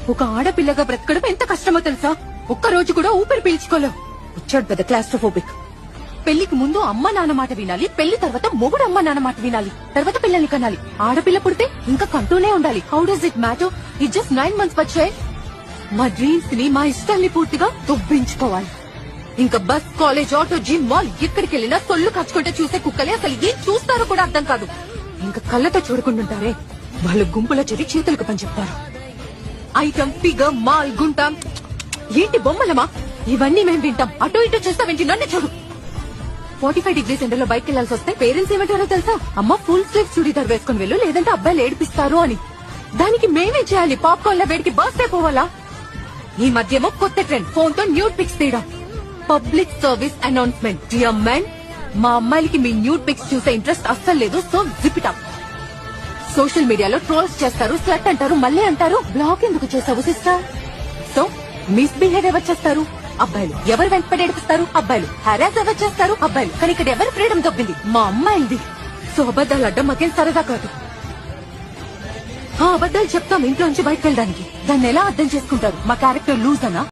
ఒక ఆడపిల్లగా బ్రతకడం ఎంత కష్టమో తెలుసా? ఒక్క రోజు కూడా ఊపిరి పీల్చుకోలేవు. వచ్చాడు పెద్ద క్లాస్ట్రోఫోబిక్. పెళ్లికి ముందు అమ్మ నాన్న మాట వినాలి, పెళ్లి తర్వాత మొగుడు అమ్మ నాన్న మాట వినాలి, తర్వాత పిల్లల్ని కనాలి. ఆడపిల్ల పుడితే ఇంకా కంటూనే ఉండాలి. How does it matter? It just 9 months వచ్చాయి. మా డ్రీమ్స్ ని, మా ఇష్టాల్ని పూర్తిగా దొబ్బించుకోవాలి. ఇంకా bus, college, auto, gym, mall ఎక్కడికి వెళ్ళినా సొల్లు కచ్చుకుంటే చూసే కుక్కలే అసలు ఏం చూస్తారో కూడా అర్థం కాదు. ఇంకా కళ్ళతో చూడకుంటుంటారే, వాళ్ళు గుంపులో చేరి చేతులకు పని చెప్తారు. ఐటమ్, ఫిగర్, మాల్, గుంటాం, ఏంటి బొమ్మలమా? ఇవన్నీ మేము వింటాం. అటో ఇటో చేస్తావేంటి? నన్ను చూడు. 45 degrees ఎండలో బైక్ వెళ్లాల్సి వస్తే పేరెంట్స్ ఏమంటారో తెలుసా? అమ్మ ఫుల్ స్లీవ్ చుడీదార్ వేసుకుని వెళ్ళు, లేదంటే అబ్బాయిలు ఏడిపిస్తారు అని. దానికి మేమే చేయాలి? పాప్కార్న్ లా వేడికి బర్త్డే పోవాలా? ఈ మధ్యేమో కొత్త ట్రెండ్, ఫోన్ తో న్యూడ్ పిక్స్ తీయడం. Public service announcement, dear men, మా అమ్మాయిలకి మీ న్యూడ్ పిక్స్ చూసే ఇంట్రెస్ట్ అస్సలు లేదు. So zip it up. Social మీడియాలో ట్రోల్స్ చేస్తారు, స్లట్ అంటారు, మళ్ళీ అంటారు బ్లాక్ ఎందుకు చేసావు సిస్టర్? సో మిస్బిహేవ్ ఎవరు చేస్తారు? అబ్బాయిలు. ఎవరు వెంటపడి ఏడిపిస్తారు? అబ్బాయిలు. హెరాస్ ఎవరు చేస్తారు? అబ్బాయిలు. కానీ ఇక్కడ ఎవరు ఫ్రీడమ్ దొబ్బింది? మా అమ్మాయిలది. సో అబద్దాలు అడ్డం మాకేం సరదా కాదు. అబద్దాలు చెప్తాం ఇంట్లోంచి బయటకు వెళ్ళడానికి. దాన్ని ఎలా అర్థం చేసుకుంటారు? మా క్యారెక్టర్ లూజ్ అనా?